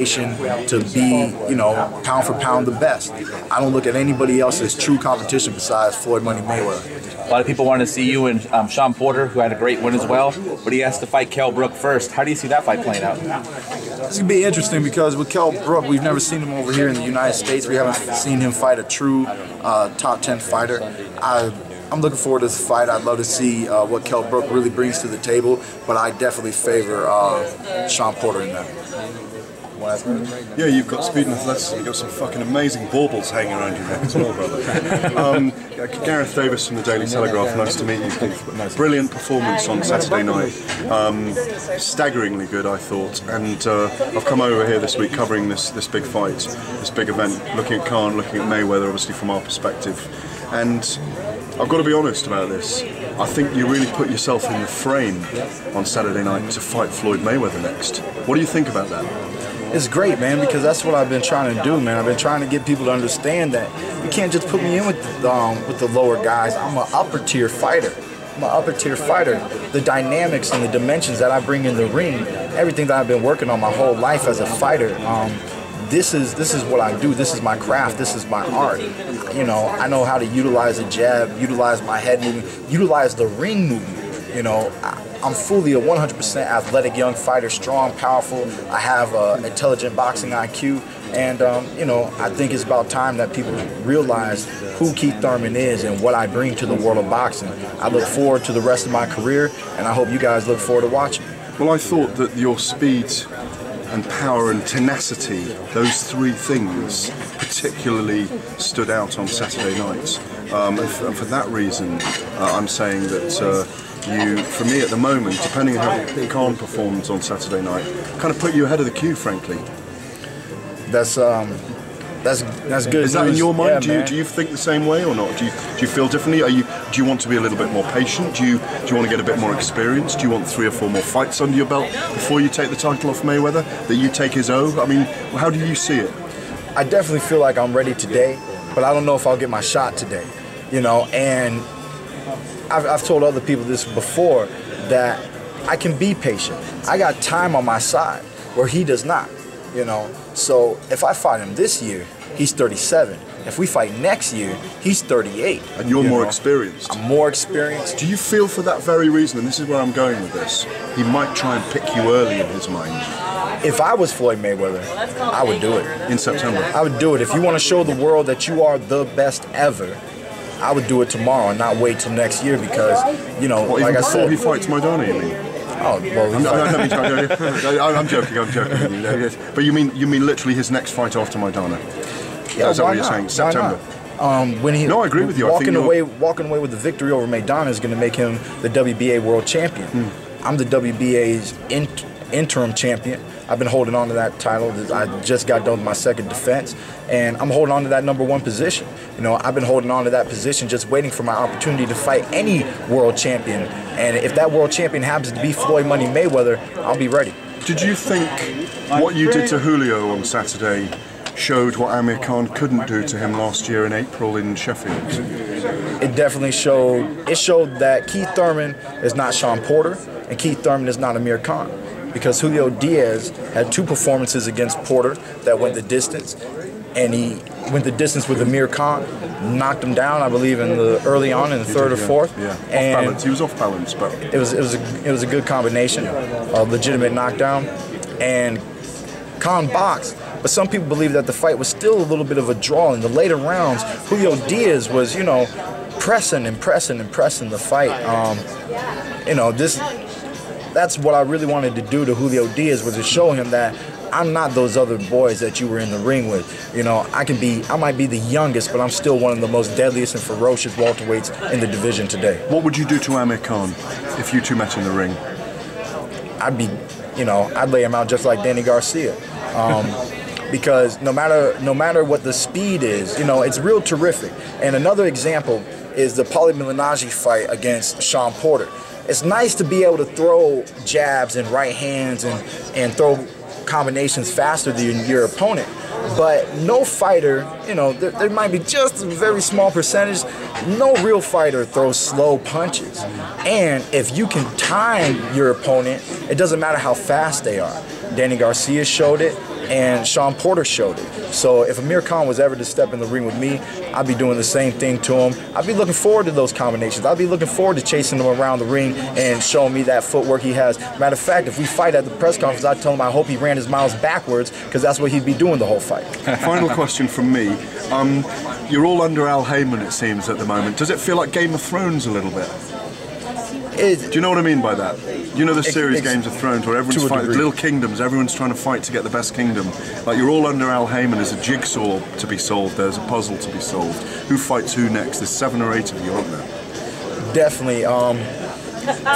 to be, you know, pound for pound the best. I don't look at anybody else as true competition besides Floyd Money Mayweather. A lot of people wanted to see you and Sean Porter, who had a great win as well, but he has to fight Kell Brook first. How do you see that fight playing out? It's going to be interesting because with Kell Brook, we've never seen him over here in the United States. We haven't seen him fight a true top 10 fighter. I'm looking forward to this fight. I'd love to see what Kell Brook really brings to the table, but I definitely favor Sean Porter in that. Yeah, you've got speed and athleticism. You've got some fucking amazing baubles hanging around your neck as well, brother. Gareth Davis from the Daily Telegraph, nice to meet you. Brilliant performance on Saturday night. Staggeringly good, I thought. And I've come over here this week covering this big fight, this big event, looking at Khan, looking at Mayweather, obviously from our perspective. And I've got to be honest about this. I think you really put yourself in the frame on Saturday night to fight Floyd Mayweather next. What do you think about that? It's great, man, because that's what I've been trying to do, man. I've been trying to get people to understand that you can't just put me in with the lower guys. I'm an upper tier fighter. I'm an upper tier fighter. The dynamics and the dimensions that I bring in the ring, everything that I've been working on my whole life as a fighter, this is what I do. This is my craft. This is my art. You know, I know how to utilize a jab, utilize my head movement, utilize the ring movement. You know, I'm fully a 100% athletic young fighter, strong, powerful. I have intelligent boxing IQ, and you know, I think it's about time that people realize who Keith Thurman is and what I bring to the world of boxing. I look forward to the rest of my career, and I hope you guys look forward to watching. Well, I thought that your speed and power and tenacity, those three things, particularly stood out on Saturday night. And for that reason, I'm saying that you, for me at the moment, depending on how Khan performs on Saturday night, kind of put you ahead of the queue, frankly. That's good. Is that in your mind? Yeah, do you think the same way or not? Do you feel differently? Do you want to be a little bit more patient? Do you want to get a bit more experience? Do you want 3 or 4 more fights under your belt before you take the title off Mayweather? That you take his O? I mean, how do you see it? I definitely feel like I'm ready today, but I don't know if I'll get my shot today. You know, and I've told other people this before, that I can be patient. I got time on my side where he does not, you know. So if I fight him this year, he's 37. If we fight next year, he's 38. And you're more experienced. I'm more experienced. Do you feel for that very reason, and this is where I'm going with this, he might try and pick you early in his mind? If I was Floyd Mayweather, I would do it. In September? I would do it. If you want to show the world that you are the best ever, I would do it tomorrow and not wait till next year because, you know, what, like I said, before he fights Maidana, you mean? Oh, well, I'm joking. But you mean literally his next fight after Maidana? Yeah, is that what you're saying? September. When he, no, I agree with you. Walking away with the victory over Maidana is going to make him the WBA world champion. I'm the WBA's interim champion. I've been holding on to that title. I just got done with my second defense, and I'm holding on to that #1 position. You know, I've been holding on to that position, just waiting for my opportunity to fight any world champion. And if that world champion happens to be Floyd Money Mayweather, I'll be ready. Did you think what you did to Julio on Saturday showed what Amir Khan couldn't do to him last year in April in Sheffield? It definitely showed. It showed that Keith Thurman is not Sean Porter, and Keith Thurman is not Amir Khan. Because Julio Diaz had 2 performances against Porter that went the distance, and he went the distance with Amir Khan, knocked him down, I believe, in the early on in the 3rd or 4th. Yeah, and off balance. He was off balance, but it was a good combination, a legitimate knockdown, and Khan boxed. But some people believe that the fight was still a little bit of a draw in the later rounds. Julio Diaz was, you know, pressing the fight. You know, that's what I really wanted to do to Julio Diaz, was to show him that I'm not those other boys that you were in the ring with. You know, I might be the youngest, but I'm still one of the most deadliest and ferocious welterweights in the division today. What would you do to Amir Khan if you two met in the ring? I'd lay him out just like Danny Garcia. Because no matter what the speed is, you know, it's real terrific. And another example is the Paulie Malignaggi fight against Sean Porter. It's nice to be able to throw jabs and right hands and throw combinations faster than your opponent, But no fighter, you know, there might be just a very small percentage, no real fighter throws slow punches. And if you can time your opponent, it doesn't matter how fast they are. Danny Garcia showed it, and Sean Porter showed it. So if Amir Khan was ever to step in the ring with me, I'd be doing the same thing to him. I'd be looking forward to those combinations. I'd be looking forward to chasing him around the ring and showing me that footwork he has. Matter of fact, if we fight at the press conference, I'd tell him I hope he ran his miles backwards, because that's what he'd be doing the whole fight. Final question from me. You're all under Al Heyman, it seems, at the moment. Does it feel like Game of Thrones a little bit? Do you know what I mean by that? You know the series Games of Thrones, where everyone's fighting little kingdoms, everyone's trying to fight to get the best kingdom. Like, you're all under Al Heyman. There's a jigsaw to be solved, there's a puzzle to be solved. Who fights who next? There's 7 or 8 of you, aren't there? Definitely.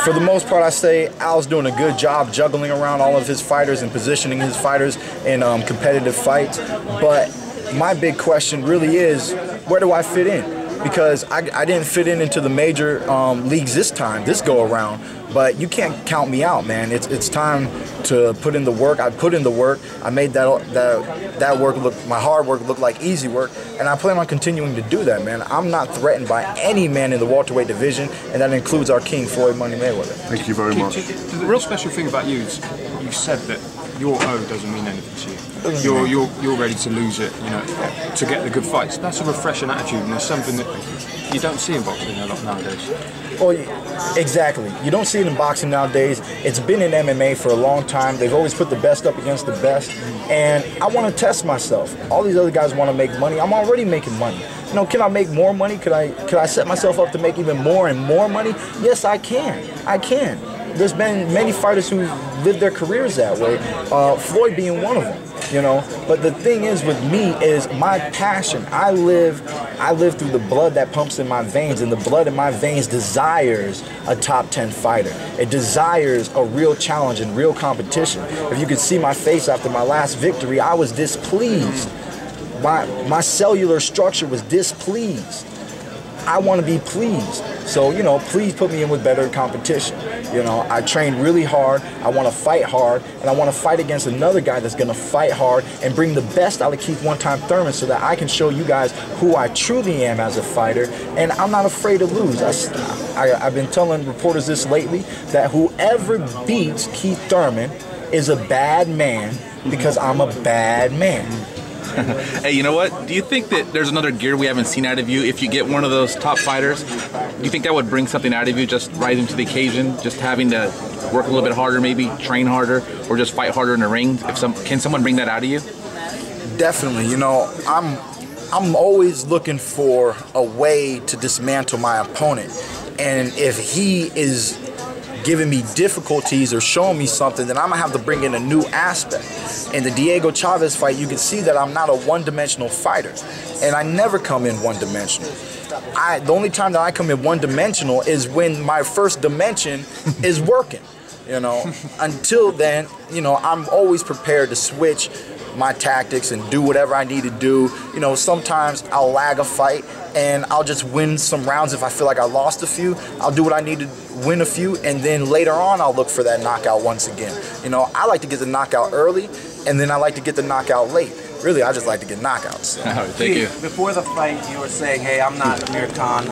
For the most part, I say Al's doing a good job juggling around all of his fighters and positioning his fighters in competitive fights. But my big question really is, where do I fit in? Because I didn't fit into the major leagues this go around. But you can't count me out, man. It's time to put in the work. I put in the work. I made that work look, my hard work look like easy work, and I plan on continuing to do that, man. I'm not threatened by any man in the welterweight division, and that includes our king, Floyd Money Mayweather. Thank you very much. The real special thing about you is you said that your O doesn't mean anything to you. You're ready to lose it, you know, to get the good fights. That's a refreshing attitude, and it's something that you don't see in boxing a lot nowadays. Well, exactly. You don't see it in boxing nowadays. It's been in MMA for a long time. They've always put the best up against the best, and I want to test myself. All these other guys want to make money. I'm already making money. You know, can I make more money? Could I set myself up to make even more and more money? Yes, I can. I can. There's been many fighters who lived their careers that way, Floyd being one of them, you know. But the thing is with me is my passion. I live through the blood that pumps in my veins, and the blood in my veins desires a top 10 fighter. It desires a real challenge and real competition. If you could see my face after my last victory, I was displeased. My cellular structure was displeased. I want to be pleased. So, you know, please put me in with better competition. You know, I train really hard, I want to fight hard, and I want to fight against another guy that's going to fight hard and bring the best out of Keith one-time Thurman, so that I can show you guys who I truly am as a fighter, and I'm not afraid to lose. I've been telling reporters this lately, that whoever beats Keith Thurman is a bad man, because I'm a bad man. Hey, you know what? Do you think that there's another gear we haven't seen out of you? If you get one of those top fighters, do you think that would bring something out of you, just rising to the occasion, just having to work a little bit harder, maybe train harder, or just fight harder in the ring? Can someone bring that out of you? Definitely. You know, I'm always looking for a way to dismantle my opponent, and if he is giving me difficulties or showing me something, then I'm gonna have to bring in a new aspect. In the Diego Chavez fight, you can see that I'm not a one-dimensional fighter, and I never come in one-dimensional. The only time that I come in one-dimensional is when my first dimension is working. You know, until then, you know, I'm always prepared to switch my tactics and do whatever I need to do. You know, sometimes I'll lag a fight and I'll just win some rounds. If I feel like I lost a few, I'll do what I need to win a few, and then later on I'll look for that knockout once again. You know, I like to get the knockout early, and then I like to get the knockout late. Really, I just like to get knockouts. So. Thank you. Before the fight, you were saying, hey, I'm not Amir Khan.